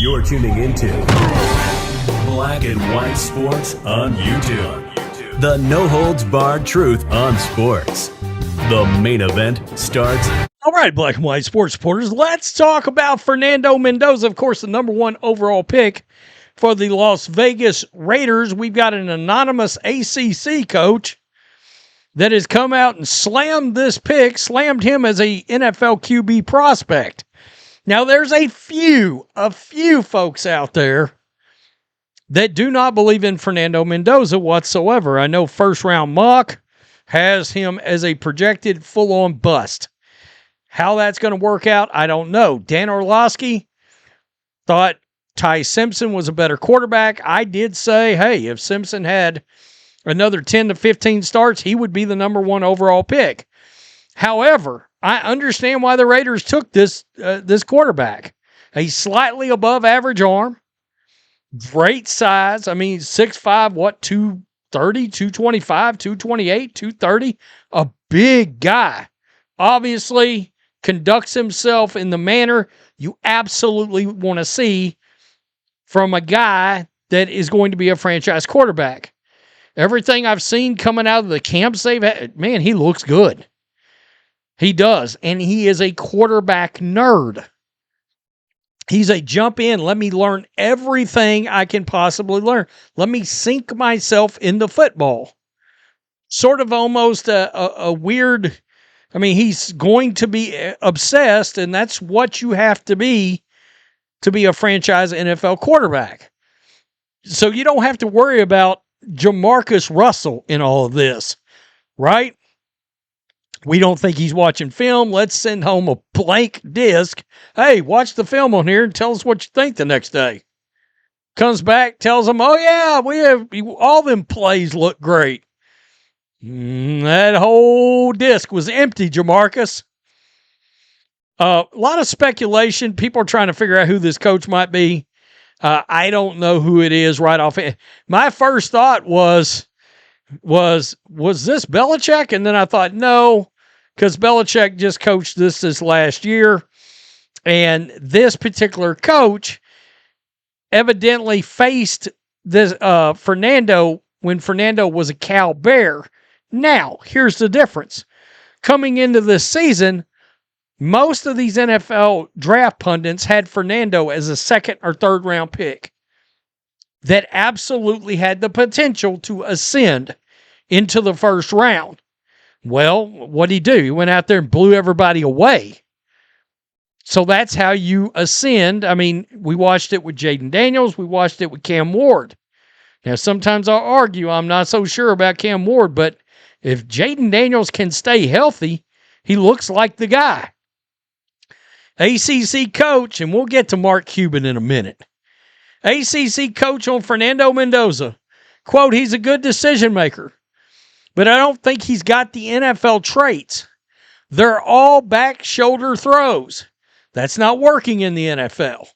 You're tuning into Black and White Sports on YouTube. The no-holds-barred truth on sports. The main event starts. All right, Black and White Sports supporters, let's talk about Fernando Mendoza, of course, the number one overall pick for the Las Vegas Raiders. We've got an anonymous ACC coach that has come out and slammed him as a NFL QB prospect. Now, there's a few folks out there that do not believe in Fernando Mendoza whatsoever. I know First Round Mock has him as a projected full-on bust. How that's going to work out, I don't know. Dan Orlovsky thought Ty Simpson was a better quarterback. I did say, hey, if Simpson had another 10 to 15 starts, he would be the number one overall pick. However, I understand why the Raiders took this quarterback. A slightly above average arm, great size. I mean, 6'5", 230, 225, 228, 230. A big guy. Obviously, conducts himself in the manner you absolutely want to see from a guy that is going to be a franchise quarterback. Everything I've seen coming out of the camps they've had, man, he looks good. He does, and he is a quarterback nerd. He's a jump in, let me learn everything I can possibly learn. Let me sink myself into football. Sort of almost a weird, I mean, he's going to be obsessed, and that's what you have to be a franchise NFL quarterback. So you don't have to worry about Jamarcus Russell in all of this, right? We don't think he's watching film. Let's send home a blank disc. Hey, watch the film on here and tell us what you think the next day. Comes back, tells them, oh yeah, we have all them plays look great. That whole disc was empty, Jamarcus. A lot of speculation. People are trying to figure out who this coach might be. I don't know who it is right off. My first thought was this Belichick? And then I thought, no, because Belichick just coached this last year. And this particular coach evidently faced this Fernando when Fernando was a Cal Bear. Now, here's the difference. Coming into this season, most of these NFL draft pundits had Fernando as a second or third round pick that absolutely had the potential to ascend into the first round. Well, what'd he do? He went out there and blew everybody away. So that's how you ascend. I mean, we watched it with Jaden Daniels. We watched it with Cam Ward. Now, sometimes I'll argue I'm not so sure about Cam Ward, but if Jaden Daniels can stay healthy, he looks like the guy. ACC coach, and we'll get to Mark Cuban in a minute. ACC coach on Fernando Mendoza. Quote, he's a good decision maker, but I don't think he's got the NFL traits. They're all back shoulder throws. That's not working in the NFL.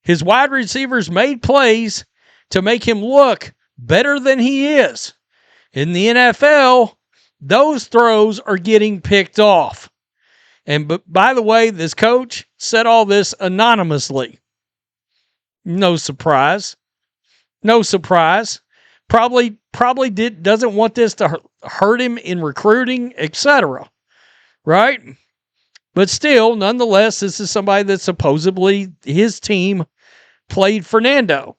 His wide receivers made plays to make him look better than he is. In the NFL, those throws are getting picked off. And by the way, this coach said all this anonymously. No surprise. No surprise. Probably doesn't want this to hurt him in recruiting, etc. Right? But still, nonetheless, this is somebody that supposedly his team played Fernando.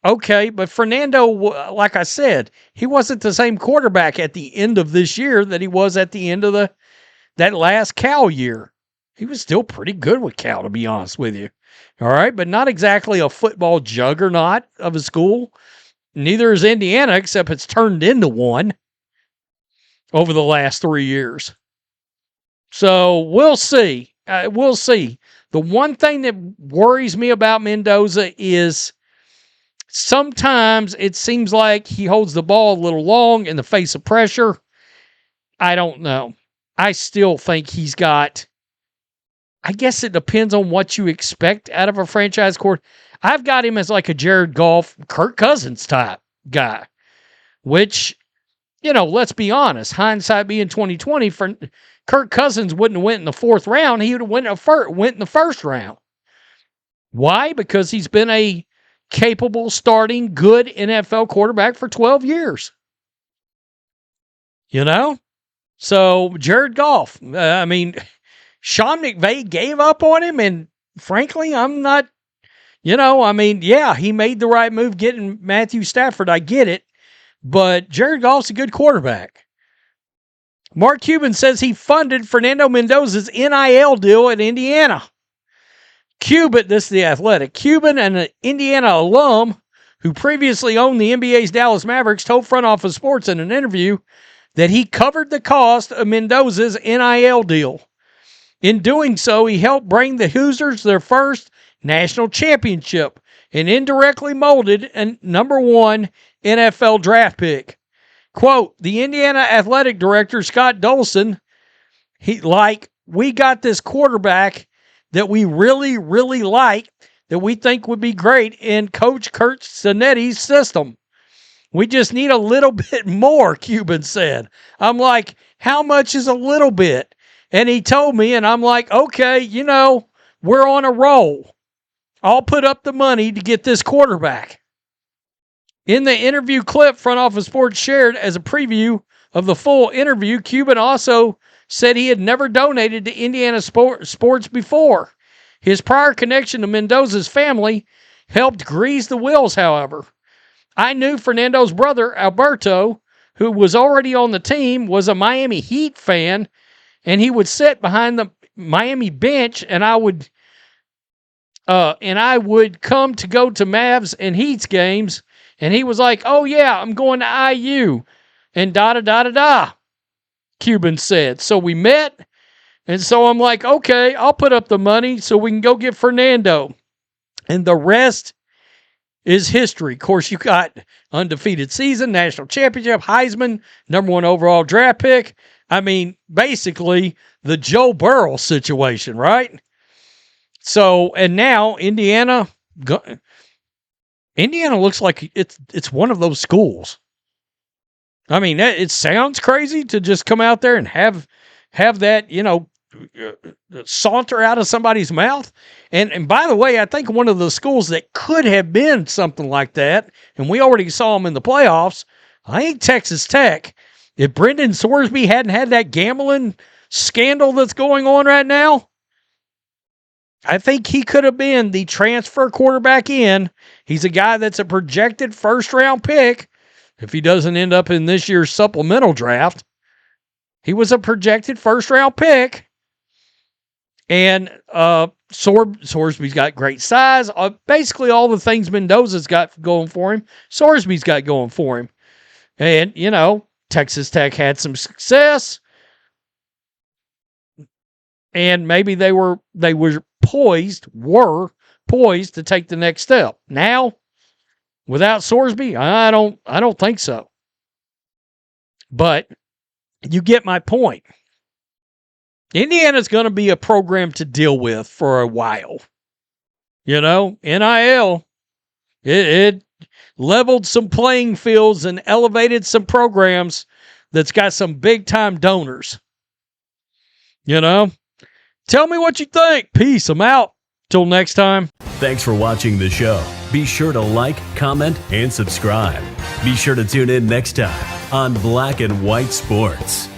Okay, but Fernando, like I said, he wasn't the same quarterback at the end of this year that he was at the end of that last Cal year. He was still pretty good with Cal, to be honest with you. All right, but not exactly a football juggernaut of a school. Neither is Indiana, except it's turned into one over the last 3 years. So we'll see. We'll see. The one thing that worries me about Mendoza is sometimes it seems like he holds the ball a little long in the face of pressure. I don't know. I still think he's got, I guess it depends on what you expect out of a franchise court. I've got him as like a Jared Goff, Kirk Cousins type guy, which, you know, let's be honest, hindsight being 2020, for Kirk Cousins wouldn't have went in the fourth round. He would have went in the first round. Why? Because he's been a capable, starting, good NFL quarterback for 12 years. You know? So, Jared Goff, Sean McVay gave up on him, and frankly, I'm not, yeah, he made the right move getting Matthew Stafford. I get it. But Jared Goff's a good quarterback. Mark Cuban says he funded Fernando Mendoza's NIL deal at Indiana. Cuban, this is The Athletic. Cuban, an Indiana alum who previously owned the NBA's Dallas Mavericks, told Front Office Sports in an interview that he covered the cost of Mendoza's NIL deal. In doing so, he helped bring the Hoosiers their first national championship and indirectly molded a number 1 NFL draft pick. Quote, the Indiana athletic director, Scott Dolson, we got this quarterback that we really, really like, that we think would be great in Coach Kurt Cinetti's system. We just need a little bit more, Cuban said. I'm like, how much is a little bit? And he told me, and I'm like, okay, we're on a roll. I'll put up the money to get this quarterback. In the interview clip Front Office Sports shared as a preview of the full interview, Cuban also said he had never donated to Indiana sports before. His prior connection to Mendoza's family helped grease the wheels, however. I knew Fernando's brother, Alberto, who was already on the team, was a Miami Heat fan, and he would sit behind the Miami bench, and I would come to go to Mavs and Heat's games, and he was like, oh yeah, I'm going to IU, and da-da-da-da-da, Cuban said. So we met, and so I'm like, okay, I'll put up the money so we can go get Fernando. And the rest is history. Of course, you got undefeated season, national championship, Heisman, number 1 overall draft pick. I mean, basically the Joe Burrow situation, right? So, and now Indiana looks like it's one of those schools. I mean, it sounds crazy to just come out there and have that, saunter out of somebody's mouth. And by the way, I think one of the schools that could have been something like that, and we already saw them in the playoffs, I think Texas Tech. If Brendan Sorsby hadn't had that gambling scandal that's going on right now, I think he could have been the transfer quarterback in. He's a guy that's a projected first-round pick. If he doesn't end up in this year's supplemental draft, he was a projected first-round pick. And Sorsby's got great size. Basically, all the things Mendoza's got going for him, Sorsby's got going for him. And, Texas Tech had some success. And maybe they were poised to take the next step. Now, without Sorsby, I don't think so. But you get my point. Indiana's going to be a program to deal with for a while. NIL, it leveled some playing fields and elevated some programs that's got some big-time donors. Tell me what you think. Peace. I'm out. Till next time. Thanks for watching the show. Be sure to like, comment, and subscribe. Be sure to tune in next time on Black and White Sports.